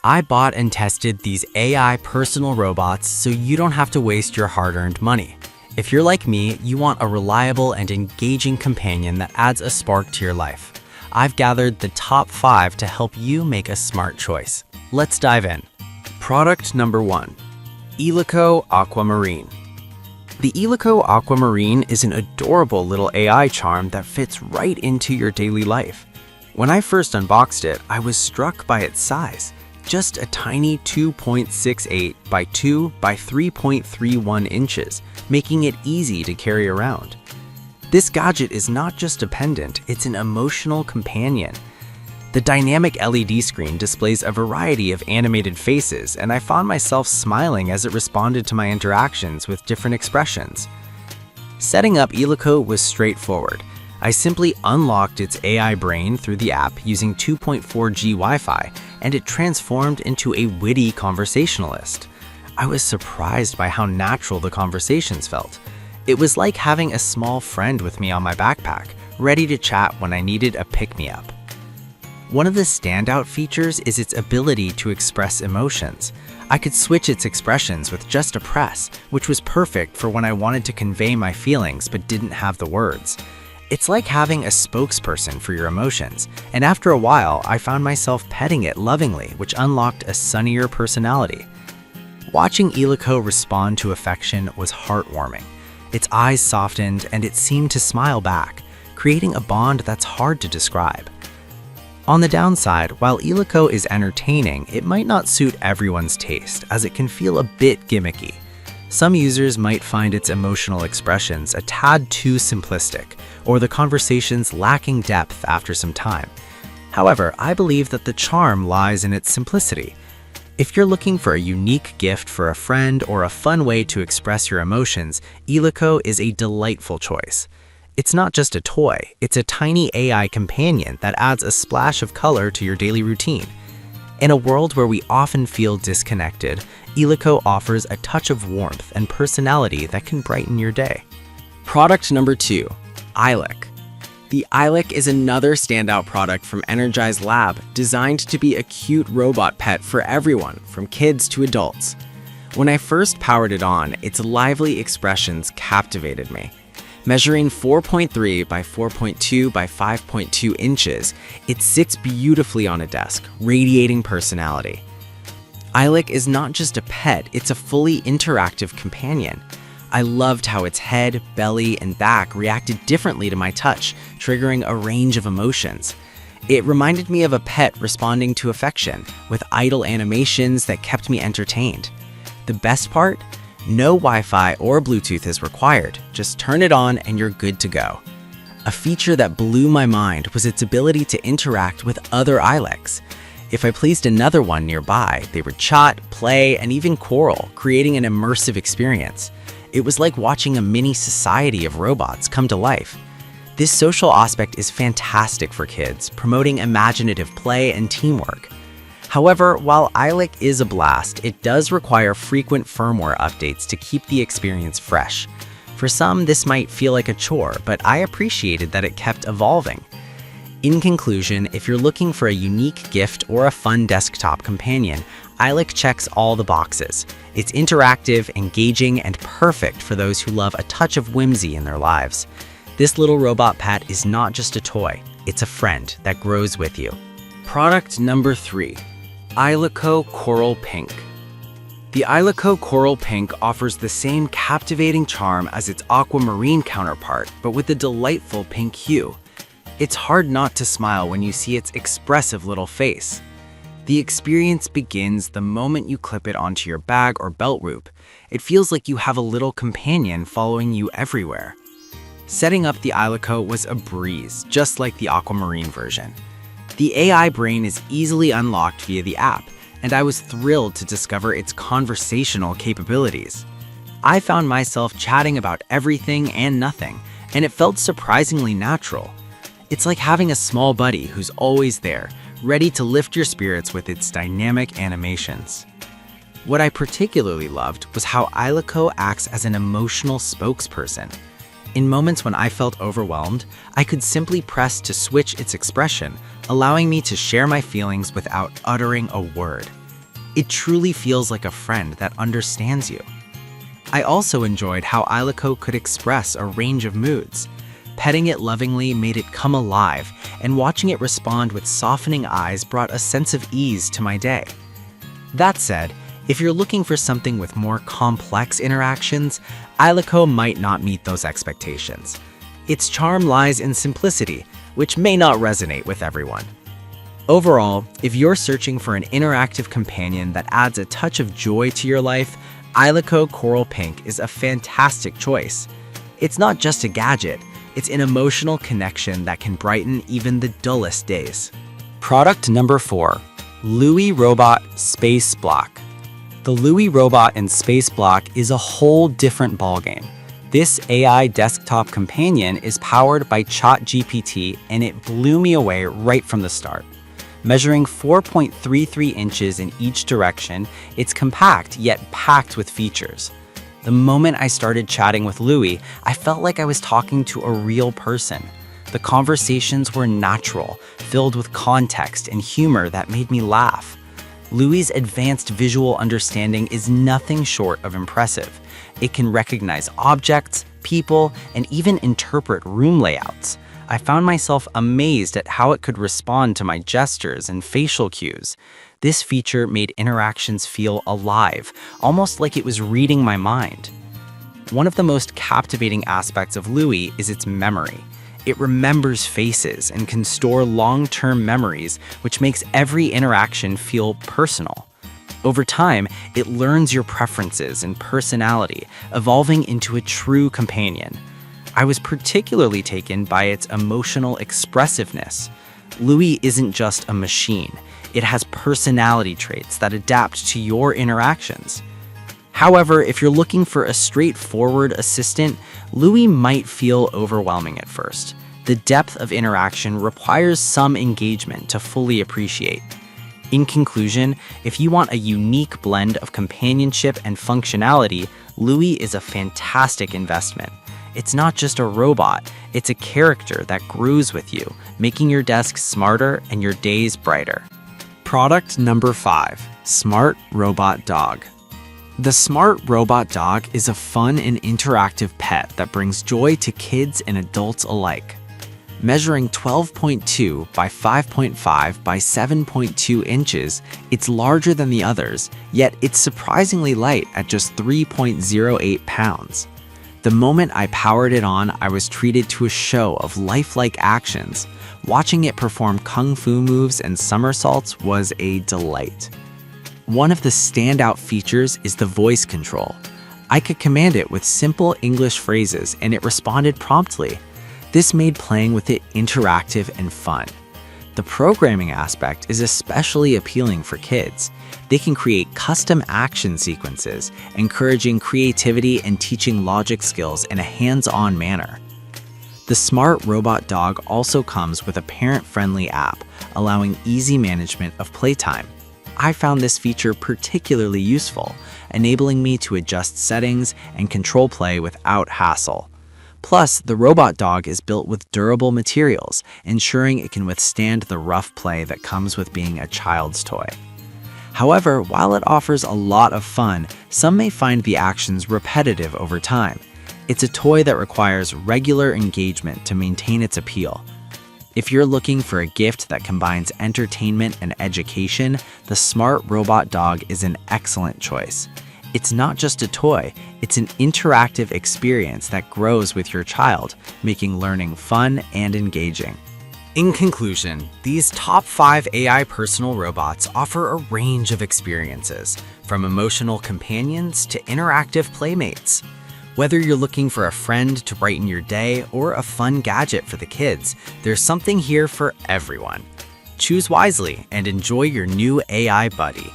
I bought and tested these AI personal robots so you don't have to waste your hard-earned money. If you're like me, you want a reliable and engaging companion that adds a spark to your life. I've gathered the top 5 to help you make a smart choice. Let's dive in. Product number 1. Eleco Aquamarine. The Eleco Aquamarine is an adorable little AI charm that fits right into your daily life. When I first unboxed it, I was struck by its size. Just a tiny 2.68 by 2 by 3.31 inches, making it easy to carry around. This gadget is not just a pendant, it's an emotional companion. The dynamic LED screen displays a variety of animated faces, and I found myself smiling as it responded to my interactions with different expressions. Setting up Eleco was straightforward. I simply unlocked its AI brain through the app using 2.4G Wi-Fi, and it transformed into a witty conversationalist. I was surprised by how natural the conversations felt. It was like having a small friend with me on my backpack, ready to chat when I needed a pick-me-up. One of the standout features is its ability to express emotions. I could switch its expressions with just a press, which was perfect for when I wanted to convey my feelings but didn't have the words. It's like having a spokesperson for your emotions, and after a while, I found myself petting it lovingly, which unlocked a sunnier personality. Watching Eleco respond to affection was heartwarming. Its eyes softened, and it seemed to smile back, creating a bond that's hard to describe. On the downside, while Eleco is entertaining, it might not suit everyone's taste, as it can feel a bit gimmicky. Some users might find its emotional expressions a tad too simplistic, or the conversations lacking depth after some time. However, I believe that the charm lies in its simplicity. If you're looking for a unique gift for a friend or a fun way to express your emotions, Eleco is a delightful choice. It's not just a toy, it's a tiny AI companion that adds a splash of color to your daily routine. In a world where we often feel disconnected, Eleco offers a touch of warmth and personality that can brighten your day. Product number 2. Ilec. The Ilec is another standout product from Energize Lab, designed to be a cute robot pet for everyone, from kids to adults. When I first powered it on, its lively expressions captivated me. Measuring 4.3 by 4.2 by 5.2 inches, it sits beautifully on a desk, radiating personality. Ilec is not just a pet, it's a fully interactive companion. I loved how its head, belly, and back reacted differently to my touch, triggering a range of emotions. It reminded me of a pet responding to affection, with idle animations that kept me entertained. The best part? No Wi-Fi or Bluetooth is required, just turn it on and you're good to go. A feature that blew my mind was its ability to interact with other Ilecs. If I placed another one nearby, they would chat, play, and even quarrel, creating an immersive experience. It was like watching a mini society of robots come to life. This social aspect is fantastic for kids, promoting imaginative play and teamwork. However, while Ilec is a blast, it does require frequent firmware updates to keep the experience fresh. For some, this might feel like a chore, but I appreciated that it kept evolving. In conclusion, if you're looking for a unique gift or a fun desktop companion, Ilec checks all the boxes. It's interactive, engaging, and perfect for those who love a touch of whimsy in their lives. This little robot pet is not just a toy, it's a friend that grows with you. Product number 3. Eleco Coral Pink. The Eleco Coral Pink offers the same captivating charm as its aquamarine counterpart, but with a delightful pink hue. It's hard not to smile when you see its expressive little face. The experience begins the moment you clip it onto your bag or belt loop. It feels like you have a little companion following you everywhere. Setting up the Eleco was a breeze, just like the aquamarine version. The AI brain is easily unlocked via the app, and I was thrilled to discover its conversational capabilities. I found myself chatting about everything and nothing, and it felt surprisingly natural. It's like having a small buddy who's always there, ready to lift your spirits with its dynamic animations. What I particularly loved was how Eleco acts as an emotional spokesperson. In moments when I felt overwhelmed, I could simply press to switch its expression, allowing me to share my feelings without uttering a word. It truly feels like a friend that understands you. I also enjoyed how Alico could express a range of moods. Petting it lovingly made it come alive, and watching it respond with softening eyes brought a sense of ease to my day. That said, if you're looking for something with more complex interactions, Alico might not meet those expectations. Its charm lies in simplicity, which may not resonate with everyone. Overall, if you're searching for an interactive companion that adds a touch of joy to your life, Alico Coral Pink is a fantastic choice. It's not just a gadget, it's an emotional connection that can brighten even the dullest days. Product number 4, Louie Robot Space Block. The Louie Robot in Space Block is a whole different ballgame. This AI desktop companion is powered by ChatGPT, and it blew me away right from the start. Measuring 4.33 inches in each direction, it's compact yet packed with features. The moment I started chatting with Louie, I felt like I was talking to a real person. The conversations were natural, filled with context and humor that made me laugh. Louie's advanced visual understanding is nothing short of impressive. It can recognize objects, people, and even interpret room layouts. I found myself amazed at how it could respond to my gestures and facial cues. This feature made interactions feel alive, almost like it was reading my mind. One of the most captivating aspects of Louie is its memory. It remembers faces and can store long-term memories, which makes every interaction feel personal. Over time, it learns your preferences and personality, evolving into a true companion. I was particularly taken by its emotional expressiveness. Louie isn't just a machine. It has personality traits that adapt to your interactions. However, if you're looking for a straightforward assistant, Louie might feel overwhelming at first. The depth of interaction requires some engagement to fully appreciate. In conclusion, if you want a unique blend of companionship and functionality, Louie is a fantastic investment. It's not just a robot, it's a character that grows with you, making your desk smarter and your days brighter. Product number 5, Smart Robot Dog. The Smart Robot Dog is a fun and interactive pet that brings joy to kids and adults alike. Measuring 12.2 by 5.5 by 7.2 inches, it's larger than the others, yet it's surprisingly light at just 3.08 pounds. The moment I powered it on, I was treated to a show of lifelike actions. Watching it perform kung fu moves and somersaults was a delight. One of the standout features is the voice control. I could command it with simple English phrases and it responded promptly. This made playing with it interactive and fun. The programming aspect is especially appealing for kids. They can create custom action sequences, encouraging creativity and teaching logic skills in a hands-on manner. The Smart Robot Dog also comes with a parent-friendly app, allowing easy management of playtime. I found this feature particularly useful, enabling me to adjust settings and control play without hassle. Plus, the robot dog is built with durable materials, ensuring it can withstand the rough play that comes with being a child's toy. However, while it offers a lot of fun, some may find the actions repetitive over time. It's a toy that requires regular engagement to maintain its appeal. If you're looking for a gift that combines entertainment and education, the Smart Robot Dog is an excellent choice. It's not just a toy, it's an interactive experience that grows with your child, making learning fun and engaging. In conclusion, these top 5 AI personal robots offer a range of experiences, from emotional companions to interactive playmates. Whether you're looking for a friend to brighten your day or a fun gadget for the kids, there's something here for everyone. Choose wisely and enjoy your new AI buddy.